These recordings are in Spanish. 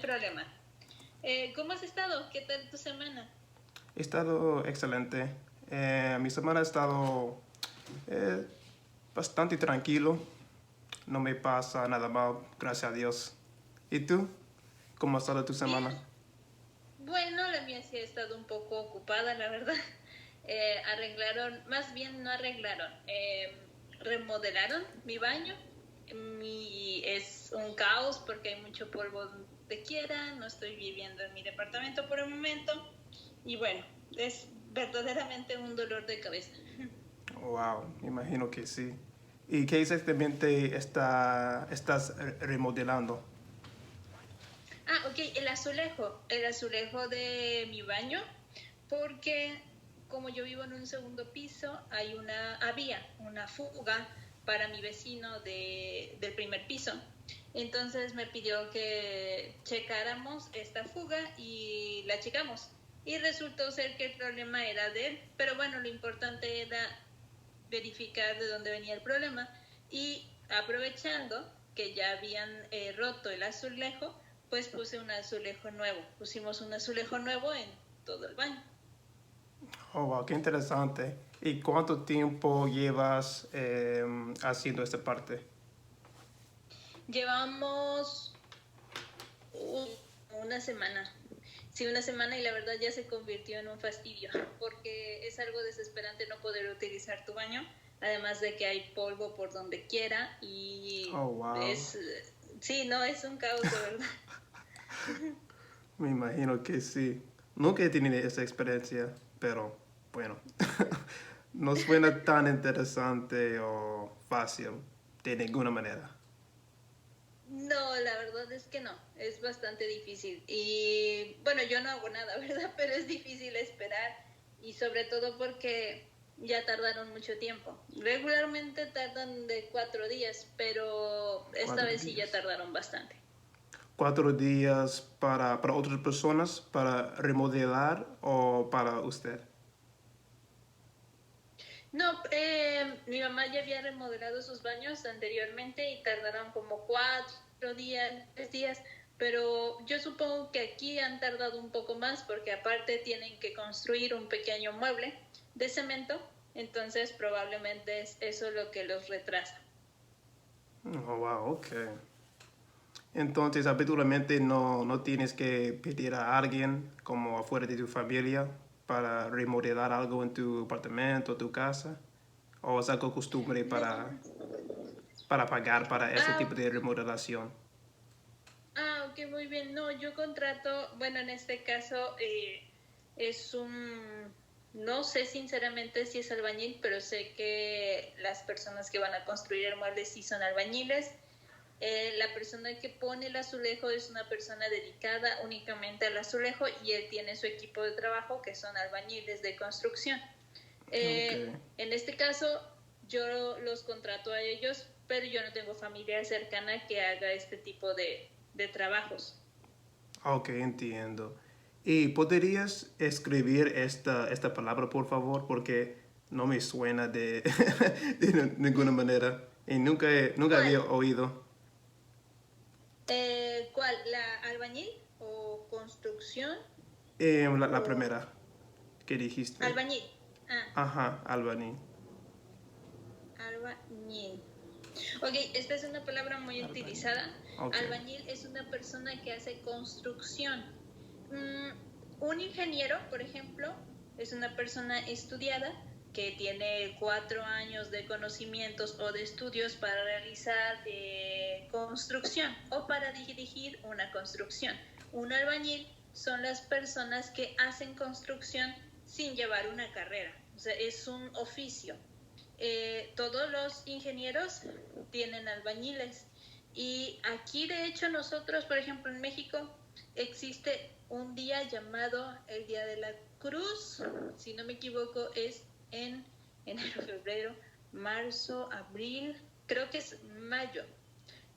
hay problema. ¿Cómo has estado? ¿Qué tal tu semana? He estado excelente. Mi semana ha estado eh, bastante tranquilo. No me pasa nada mal, gracias a Dios. ¿Y tú? ¿Cómo ha estado tu semana? Bien. Bueno, la mía sí ha estado un poco ocupada, la verdad. Arreglaron, más bien no arreglaron, remodelaron mi baño. Es un caos porque hay mucho polvo donde quiera, no estoy viviendo en mi departamento por el momento y bueno, es verdaderamente un dolor de cabeza. Wow, me imagino que sí. ¿Y qué exactamente estás remodelando? Ah, ok, el azulejo de mi baño, porque como yo vivo en un segundo piso, había una fuga para mi vecino del primer piso. Entonces me pidió que checáramos esta fuga y la checamos. Y resultó ser que el problema era de él, pero bueno, lo importante era verificar de dónde venía el problema y aprovechando que ya habían roto el azulejo, pues pusimos un azulejo nuevo en todo el baño. Oh, wow, qué interesante. ¿Y cuánto tiempo llevas haciendo esta parte? Llevamos una semana. Sí, una semana y la verdad ya se convirtió en un fastidio porque es algo desesperante no poder utilizar tu baño, además de que hay polvo por donde quiera y Oh, wow. es, sí, no, es un caos de verdad. Me imagino que sí. Nunca he tenido esa experiencia, pero bueno, no suena tan interesante o fácil de ninguna manera. No, la verdad es que no, es bastante difícil. Y bueno, yo no hago nada, ¿verdad? Pero es difícil esperar y sobre todo porque ya tardaron mucho tiempo. Regularmente tardan de 4 días, pero esta Cuatro vez sí ya días. tardaron bastante. 4 días para otras personas, para remodelar o para usted. No, mi mamá ya había remodelado sus baños anteriormente y tardaron como 4 días, 3 días, pero yo supongo que aquí han tardado un poco más porque aparte tienen que construir un pequeño mueble de cemento, entonces probablemente es eso lo que los retrasa. Oh, wow, ok. Entonces, habitualmente no tienes que pedir a alguien como afuera de tu familia para remodelar algo en tu apartamento o tu casa. O es algo costumbre No. para pagar para ese Ah, tipo de remodelación. ok, muy bien. No, yo contrato, bueno, en este caso es un, no sé sinceramente si es albañil, pero sé que las personas que van a construir el mueble sí son albañiles. La persona que pone el azulejo es una persona dedicada únicamente al azulejo y él tiene su equipo de trabajo que son albañiles de construcción. Ok. En este caso, yo los contrato a ellos, pero yo no tengo familia cercana que haga este tipo de trabajos. Ok, entiendo. ¿Y podrías escribir esta palabra, por favor? Porque no me suena de ninguna manera. Y nunca ¿Cuál? había oído. ¿Cuál? ¿La albañil o construcción? La O primera que dijiste. albañil. Ah, Ajá, Albany. albañil. Ok, esta es una palabra muy Albany. utilizada. Ok. Albañil es una persona que hace construcción. Mm, un ingeniero, por ejemplo, es una persona estudiada que tiene 4 años de conocimientos o de estudios para realizar construcción o para dirigir una construcción. Un albañil son las personas que hacen construcción sin llevar una carrera, o sea, es un oficio. Todos los ingenieros tienen albañiles y aquí de hecho nosotros, por ejemplo en México, existe un día llamado el Día de la Cruz, si no me equivoco es en enero, febrero, marzo, abril, creo que es mayo,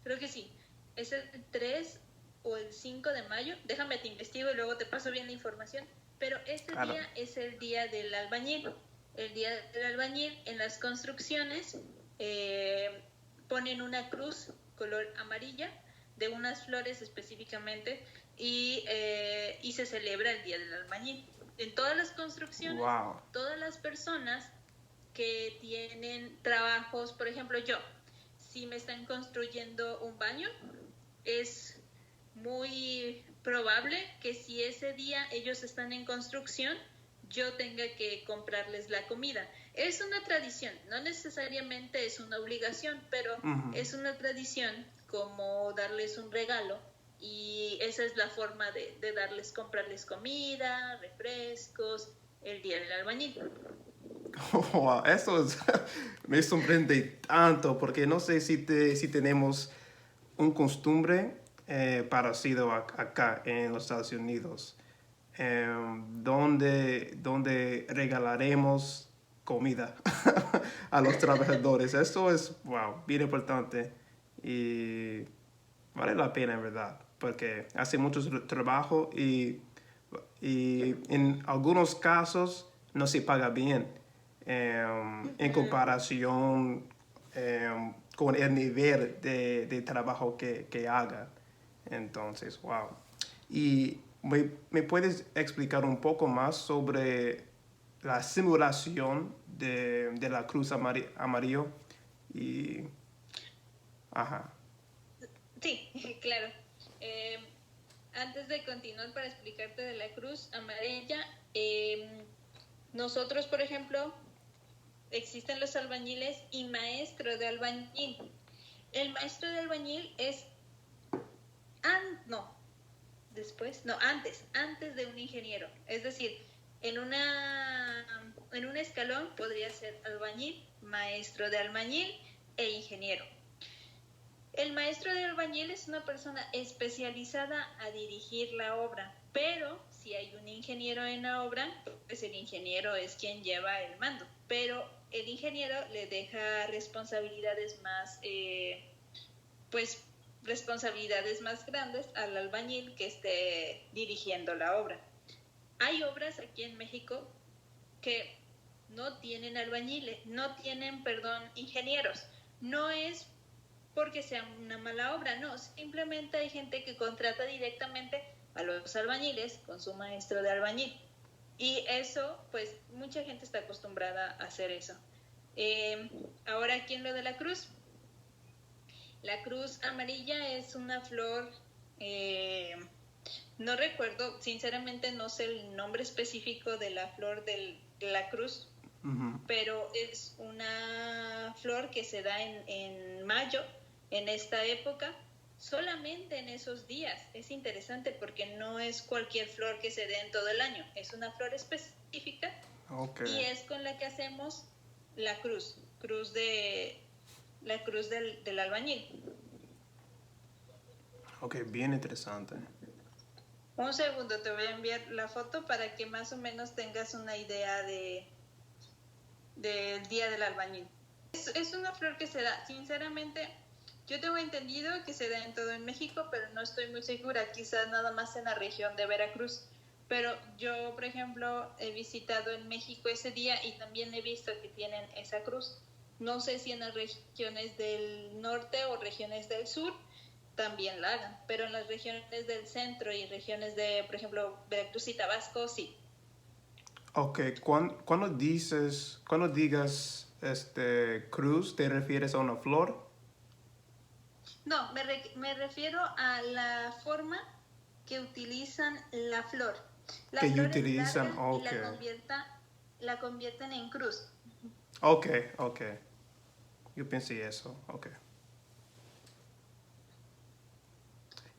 creo que sí, es el 3 o el 5 de mayo, déjame te investigo y luego te paso bien la información, pero este Claro. día es el día del albañil. El día del albañil en las construcciones ponen una cruz color amarilla de unas flores específicamente y se celebra el Día del Albañil. En todas las construcciones, Wow. todas las personas que tienen trabajos, por ejemplo, yo, si me están construyendo un baño, es muy probable que si ese día ellos están en construcción, yo tenga que comprarles la comida. Es una tradición, no necesariamente es una obligación, pero es una tradición como darles un regalo y esa es la forma de darles, comprarles comida, refrescos, el día del albañil. Wow, eso es, me sorprende tanto porque no sé si tenemos un costumbre parecido acá en los Estados Unidos, donde regalaremos comida a los trabajadores. Eso es, wow, bien importante y vale la pena en verdad, porque hace mucho trabajo y en algunos casos no se paga bien en comparación con el nivel de trabajo que haga. Entonces, wow. ¿Y me puedes explicar un poco más sobre la simulación de la Cruz Amarillo? Y, ajá. Sí, claro. Eh, Antes de continuar para explicarte de la Cruz Amarilla, nosotros, por ejemplo, existen los albañiles y maestro de albañil. El maestro de albañil es, no, después, no, antes de un ingeniero. Es decir, en un escalón podría ser albañil, maestro de albañil e ingeniero. El maestro de albañil es una persona especializada a dirigir la obra, pero si hay un ingeniero en la obra, pues el ingeniero es quien lleva el mando, pero el ingeniero le deja responsabilidades más, pues responsabilidades más grandes al albañil que esté dirigiendo la obra. Hay obras aquí en México que no tienen albañiles, no tienen, perdón, ingenieros. No es porque sea una mala obra, no, simplemente hay gente que contrata directamente a los albañiles con su maestro de albañil. Y eso, pues mucha gente está acostumbrada a hacer eso. Ahora aquí en lo de la cruz amarilla es una flor, no recuerdo, sinceramente no sé el nombre específico de la flor de la cruz, pero es una flor que se da en mayo, en esta época, solamente en esos días. Es interesante porque no es cualquier flor que se dé en todo el año, es una flor específica. Okay. Y es con la que hacemos la cruz del albañil. Ok, bien interesante. Un segundo, te voy a enviar la foto para que más o menos tengas una idea del día del albañil. Es una flor que se da, sinceramente, yo tengo entendido que se da en todo en México, pero no estoy muy segura, quizás nada más en la región de Veracruz. Pero yo, por ejemplo, he visitado en México ese día y también he visto que tienen esa cruz. No sé si en las regiones del norte o regiones del sur también la hagan, pero en las regiones del centro y regiones de, por ejemplo, Veracruz y Tabasco, sí. Ok, cuando digas cruz, ¿te refieres a una flor? No, me refiero a la forma que utilizan la flor. La Que flor es utilizan, larga y ok. la convierten en cruz. Ok, ok. Yo pensé eso, ok.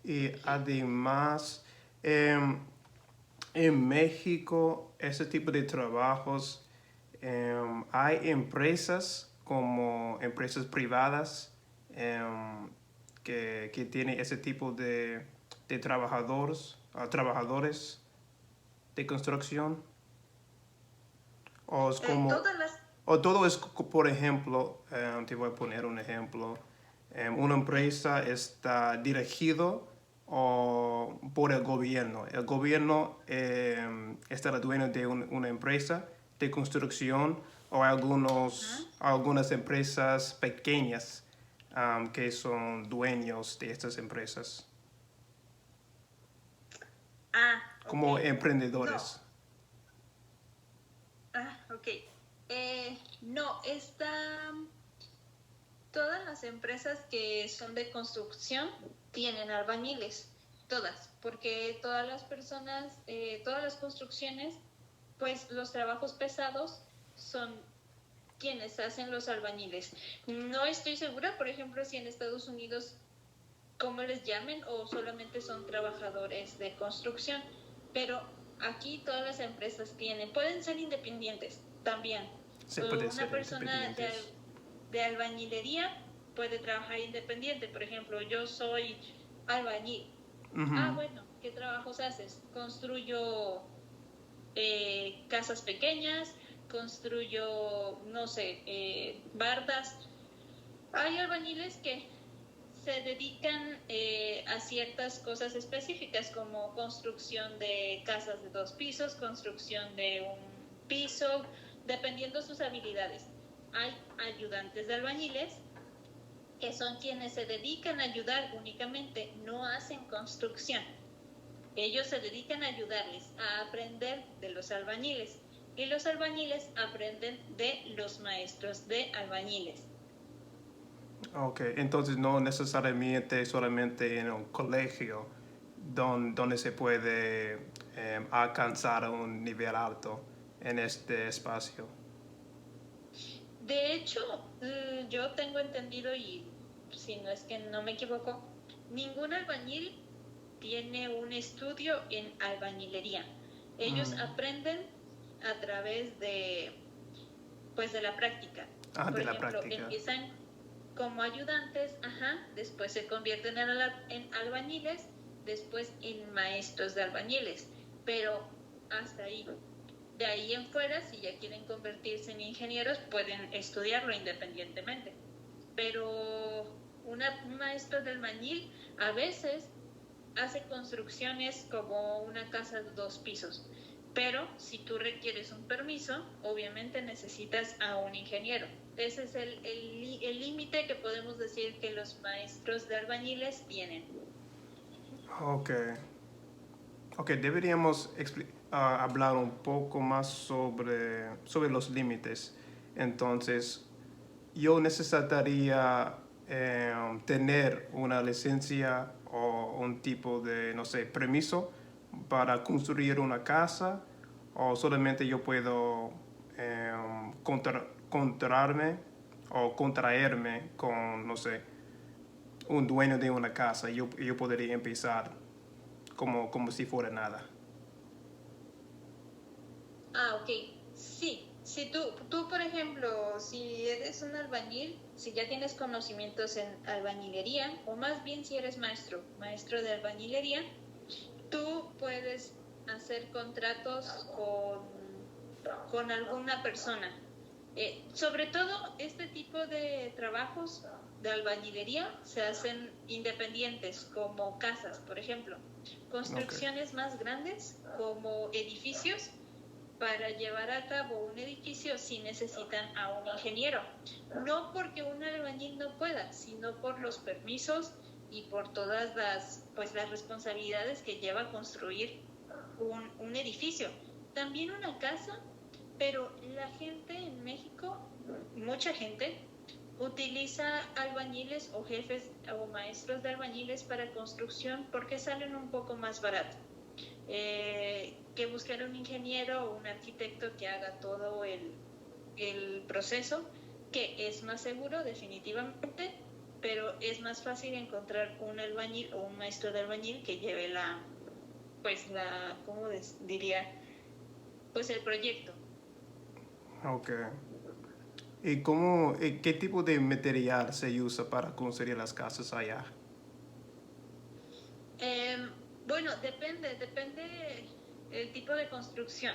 Y además, en México, ese tipo de trabajos, hay empresas como empresas privadas que tienen ese tipo de trabajadores de construcción. O es como, Todas las... o todo es, por ejemplo, te voy a poner un ejemplo. Una empresa está dirigido por el gobierno. El gobierno está el dueño de una empresa de construcción o algunas empresas pequeñas que son dueños de estas empresas. como No. emprendedores. Ok. No, todas las empresas que son de construcción tienen albañiles, todas, porque todas las personas, todas las construcciones, pues los trabajos pesados son quienes hacen los albañiles. No estoy segura, por ejemplo, si en Estados Unidos, cómo les llamen o solamente son trabajadores de construcción, pero aquí todas las empresas tienen, pueden ser independientes también. Se puede Una ser persona independientes. de albañilería puede trabajar independiente. Por ejemplo, yo soy albañil. Ujú. Bueno, ¿qué trabajos haces? Construyo casas pequeñas, construyo, no sé, bardas. Hay albañiles que se dedican a ciertas cosas específicas como construcción de casas de 2 pisos, construcción de un piso, dependiendo sus habilidades. Hay ayudantes de albañiles que son quienes se dedican a ayudar únicamente, no hacen construcción. Ellos se dedican a ayudarles a aprender de los albañiles y los albañiles aprenden de los maestros de albañiles. Ok, entonces no necesariamente solamente en un colegio donde se puede alcanzar un nivel alto en este espacio. De hecho, yo tengo entendido, y si no es que no me equivoco, ningún albañil tiene un estudio en albañilería. Ellos aprenden a través pues, de la práctica. Por De la ejemplo, práctica. empiezan como ayudantes, después se convierten en albañiles, después en maestros de albañiles, pero hasta ahí. De ahí en fuera, si ya quieren convertirse en ingenieros, pueden estudiarlo independientemente. Pero un maestro de albañil a veces hace construcciones como una casa de 2 pisos. Pero si tú requieres un permiso, obviamente necesitas a un ingeniero. Ese es el límite que podemos decir que los maestros de albañiles tienen. Ok. Ok, deberíamos hablar un poco más sobre los límites. Entonces, yo necesitaría tener una licencia o un tipo de, no sé, permiso para construir una casa o solamente yo puedo contrarme o contraerme con, no sé, un dueño de una casa y yo podría empezar como si fuera nada. Ok. Sí. Si tú, por ejemplo, si eres un albañil, si ya tienes conocimientos en albañilería, o más bien si eres maestro de albañilería, tú puedes hacer contratos con alguna persona. Sobre todo este tipo de trabajos de albañilería se hacen independientes, como casas, por ejemplo. Okay. Construcciones más grandes, como edificios, para llevar a cabo un edificio sí necesitan a un ingeniero. No porque un albañil no pueda, sino por los permisos y por todas las responsabilidades que lleva construir un edificio. También una casa, pero la gente en México, mucha gente, utiliza albañiles o jefes o maestros de albañiles para construcción porque salen un poco más barato. Que buscar un ingeniero o un arquitecto que haga todo el proceso, que es más seguro definitivamente, pero es más fácil encontrar un albañil o un maestro de albañil que lleve ¿cómo diría? Pues el proyecto. Ok. Qué tipo de material se usa para construir las casas allá? Bueno, depende el tipo de construcción.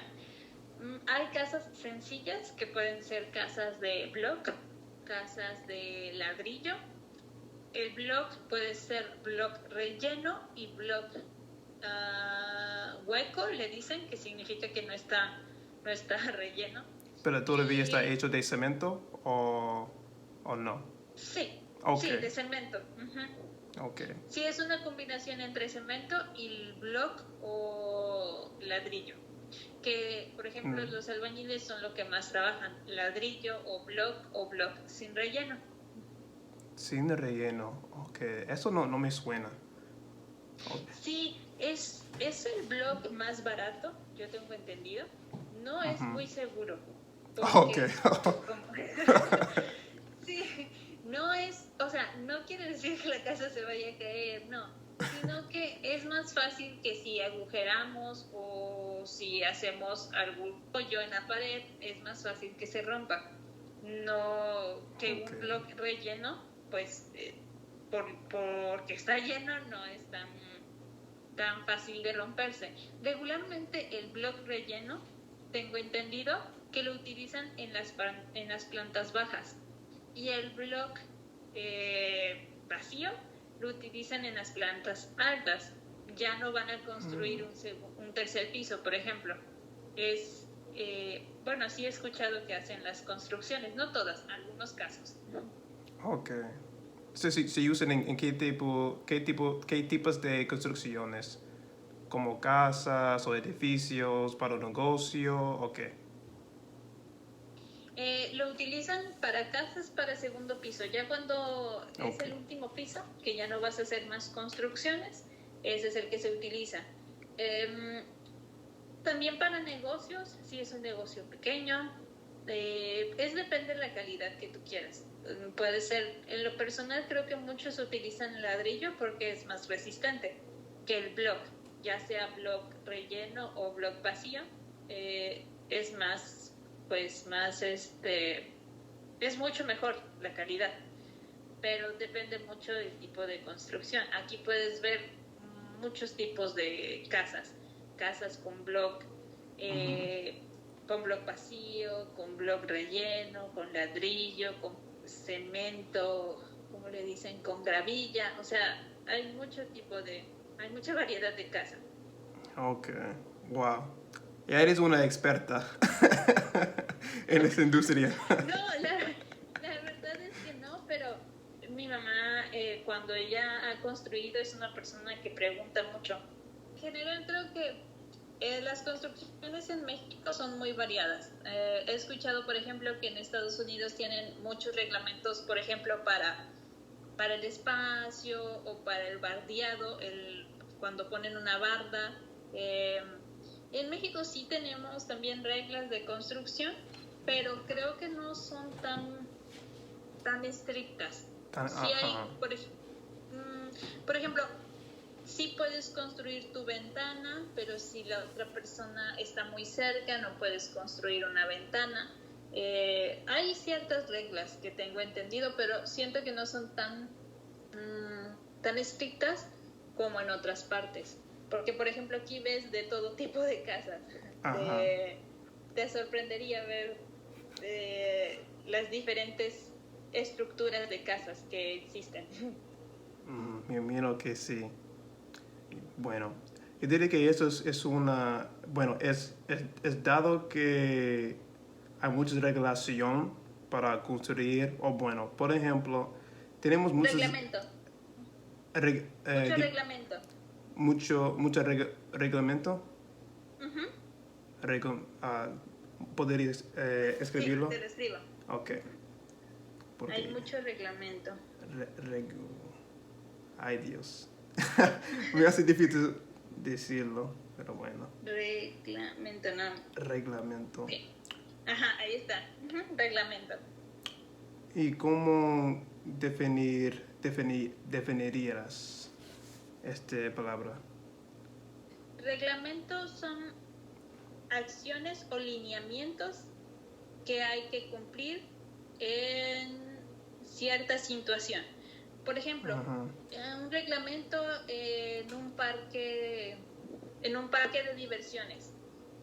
Hay casas sencillas que pueden ser casas de block, casas de ladrillo. El block puede ser block relleno y block hueco, le dicen, que significa que no está relleno. ¿Pero todavía está hecho de cemento o no? Sí, Ok. sí, de cemento. Ok. Sí, es una combinación entre cemento y block o ladrillo. Que, por ejemplo, los albañiles son lo que más trabajan, ladrillo o block sin relleno. Sin relleno, ok. Eso no me suena. Okay. Sí, es el block más barato, yo tengo entendido. No es muy seguro. Ok. Sí, no es, o sea, no quiere decir que la casa se vaya a caer, no, sino que es más fácil que si agujeramos o si hacemos algún hoyo en la pared, es más fácil que se rompa. No que un bloque relleno, pues porque está lleno no es tan fácil de romperse. Regularmente el bloque relleno, tengo entendido que lo utilizan en las plantas bajas y el bloque vacío lo utilizan en las plantas altas. Ya no van a construir un tercer piso, por ejemplo. Bueno, sí he escuchado que hacen las construcciones, no todas, en algunos casos. Ok. ¿Se usan en qué tipos de construcciones? ¿Como casas o edificios para un negocio o qué? Lo utilizan para casas para segundo piso. Ya cuando es el último piso, que ya no vas a hacer más construcciones, ese es el que se utiliza. También para negocios, si es un negocio pequeño, depende de la calidad que tú quieras. Puede ser, en lo personal creo que muchos utilizan ladrillo porque es más resistente que el block, ya sea block relleno o block vacío, es más, es mucho mejor la calidad, pero depende mucho del tipo de construcción. Aquí puedes ver muchos tipos de casas con block vacío, con block relleno, con ladrillo, con cemento, ¿cómo le dicen? Con gravilla. O sea, hay mucha variedad de casa. Ok, wow. Ya eres una experta en esta industria. No, la verdad es que no, pero mi mamá, cuando ella ha construido, es una persona que pregunta mucho. En general creo que las construcciones en México son muy variadas. He escuchado, por ejemplo, que en Estados Unidos tienen muchos reglamentos, por ejemplo, para el espacio o para el bardeado, cuando ponen una barda. En México sí tenemos también reglas de construcción, pero creo que no son tan estrictas. Sí hay, por ejemplo, sí puedes construir tu ventana, pero si la otra persona está muy cerca, no puedes construir una ventana. Hay ciertas reglas que tengo entendido, pero siento que no son tan estrictas como en otras partes. Porque, por ejemplo, aquí ves de todo tipo de casas. Te sorprendería ver las diferentes estructuras de casas que existen. Me imagino que sí. Bueno, yo diría que eso es una... Bueno, es dado que hay mucha regulación para construir, o bueno, por ejemplo, tenemos muchos... Reglamento. Mucho reglamento. Mucho reglamento. ¿Podrías escribirlo? Sí, te lo escribo. Ok. Hay mucho reglamento. Ay, Dios. Me hace difícil decirlo, pero bueno. Reglamento, no. Reglamento. Sí. Ajá, ahí está. Reglamento. ¿Y cómo definirías esta palabra? Reglamentos son acciones o lineamientos que hay que cumplir en cierta situación. Por ejemplo, un reglamento en un parque de diversiones,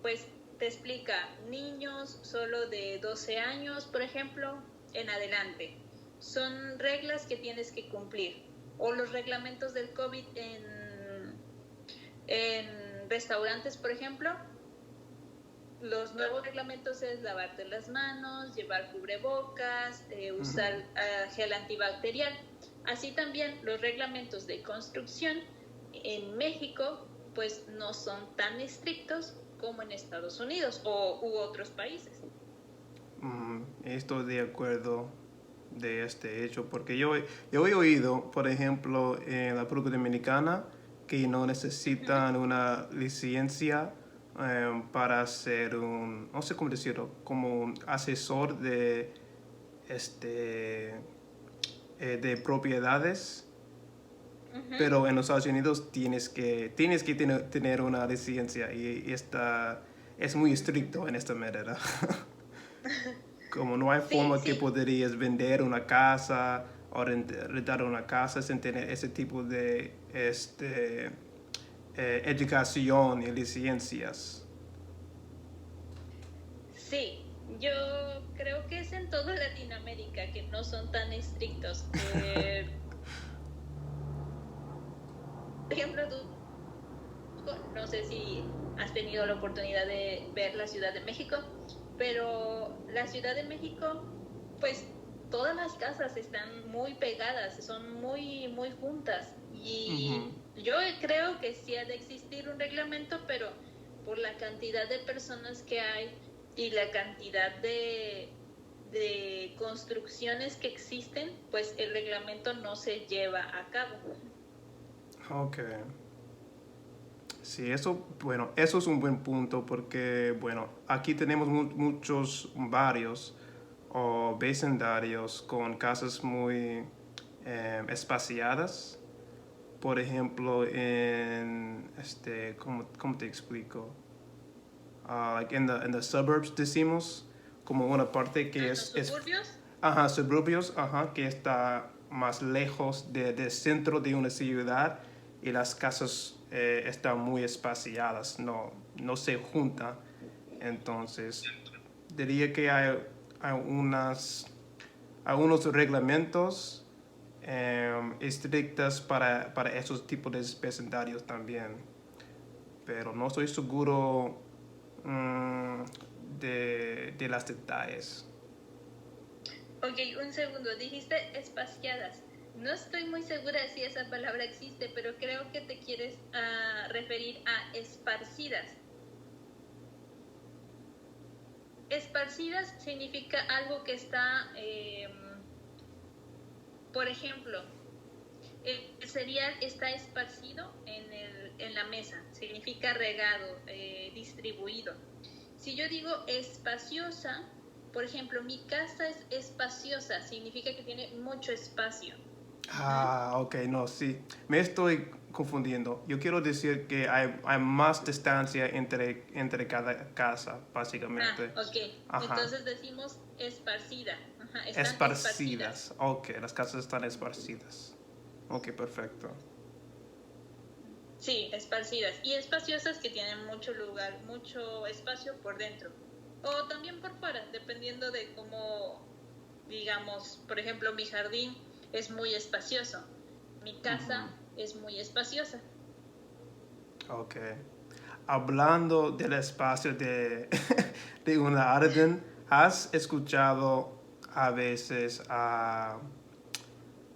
pues te explica niños solo de 12 años, por ejemplo, en adelante. Son reglas que tienes que cumplir. O los reglamentos del COVID en restaurantes, por ejemplo, los nuevos reglamentos es lavarte las manos, llevar cubrebocas, usar gel antibacterial. Así también los reglamentos de construcción en México, pues no son tan estrictos como en Estados Unidos u otros países. Estoy de acuerdo de este hecho, porque yo he oído, por ejemplo, en la República Dominicana, que no necesitan una licencia para ser un, no sé cómo decirlo, como un asesor este, de propiedades. Pero en los Estados Unidos tienes que tener una licencia y es muy estricto en esta manera. Como no hay forma que podrías vender una casa o rentar una casa sin tener ese tipo de educación y licencias. Sí, yo creo que es en toda Latinoamérica que no son tan estrictos. Por ejemplo, tú, no sé si has tenido la oportunidad de ver la Ciudad de México, pero la Ciudad de México, pues todas las casas están muy pegadas, son muy, muy juntas. Y yo creo que sí ha de existir un reglamento, pero por la cantidad de personas que hay y la cantidad de construcciones que existen, pues el reglamento no se lleva a cabo. Ok. Sí, bueno, eso es un buen punto porque, bueno, aquí tenemos muchos barrios o vecindarios con casas muy espaciadas. Por ejemplo, ¿cómo te explico? Like in the suburbs decimos, como una parte que ¿Los suburbios? Suburbios, que está más lejos del centro de una ciudad y las casas están muy espaciadas, no se juntan. Entonces, diría que hay unos reglamentos estrictos para esos tipos de vecindarios también. Pero no estoy seguro de las detalles. Ok, un segundo, dijiste espaciadas. No estoy muy segura si esa palabra existe, pero creo que te quieres referir a esparcidas. Esparcidas significa algo que está, por ejemplo, el cereal está esparcido en la mesa, significa regado, distribuido. Si yo digo espaciosa, por ejemplo, mi casa es espaciosa, significa que tiene mucho espacio. Ok, no, sí. Me estoy confundiendo. Yo quiero decir que hay más distancia entre cada casa, básicamente. Ok. Entonces decimos esparcida. Están Esparcidas. Ok, las casas están esparcidas. Ok, perfecto. Sí, esparcidas. Y espaciosas que tienen mucho lugar, mucho espacio por dentro. O también por fuera, dependiendo de cómo, digamos, por ejemplo, mi jardín es muy espacioso. Mi casa es muy espaciosa. Ok. Hablando del espacio de un jardín, ¿has escuchado a veces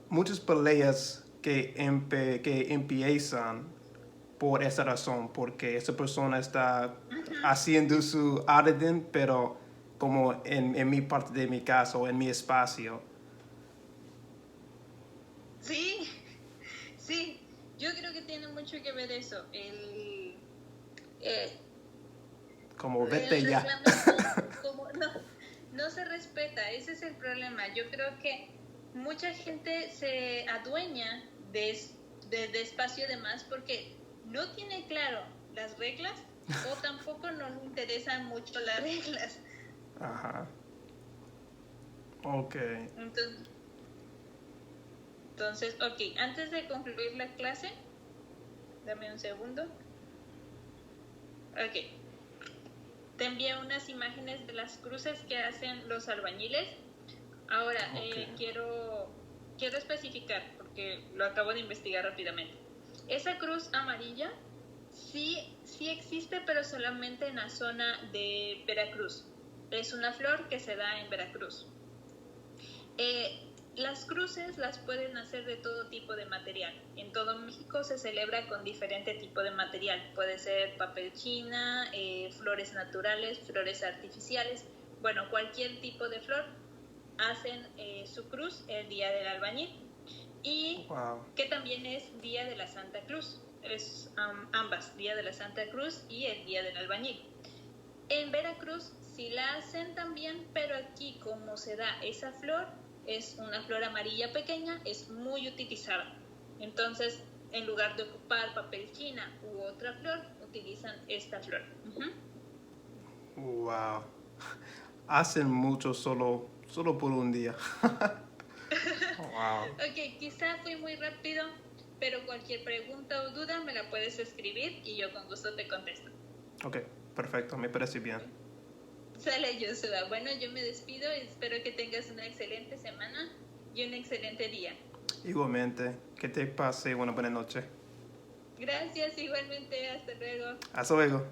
muchas peleas que empiezan por esa razón? Porque esa persona está haciendo su jardín, pero como en mi parte de mi casa o en mi espacio. Sí, sí. Yo creo que tiene mucho que ver eso. Como vete el ya. reglamento no se respeta, ese es el problema. Yo creo que mucha gente se adueña de espacio de más porque no tiene claro las reglas o tampoco no le interesan mucho las reglas. Ajá. Ok. Entonces, ok, antes de concluir la clase, dame un segundo. Ok. Te envié unas imágenes de las cruces que hacen los albañiles. Ahora, quiero especificar, porque lo acabo de investigar rápidamente. Esa cruz amarilla sí existe, pero solamente en la zona de Veracruz. Es una flor que se da en Veracruz. Las cruces las pueden hacer de todo tipo de material. En todo México se celebra con diferente tipo de material. Puede ser papel china, flores naturales, flores artificiales. Bueno, cualquier tipo de flor. Hacen su cruz el día del albañil. Y Wow. que también es Día de la Santa Cruz. Es ambas, Día de la Santa Cruz y el Día del Albañil. En Veracruz sí la hacen también, pero aquí como se da esa flor, es una flor amarilla pequeña, es muy utilizada. Entonces, en lugar de ocupar papel china u otra flor, utilizan esta flor. Wow. Hacen mucho solo por un día. Wow. Ok, quizá fui muy rápido, pero cualquier pregunta o duda me la puedes escribir y yo con gusto te contesto. Ok, perfecto, me parece bien. Sale, Joshua. Bueno, yo me despido y espero que tengas una excelente semana y un excelente día. Igualmente, que te pase una buena noche. Gracias, igualmente. Hasta luego. Hasta luego.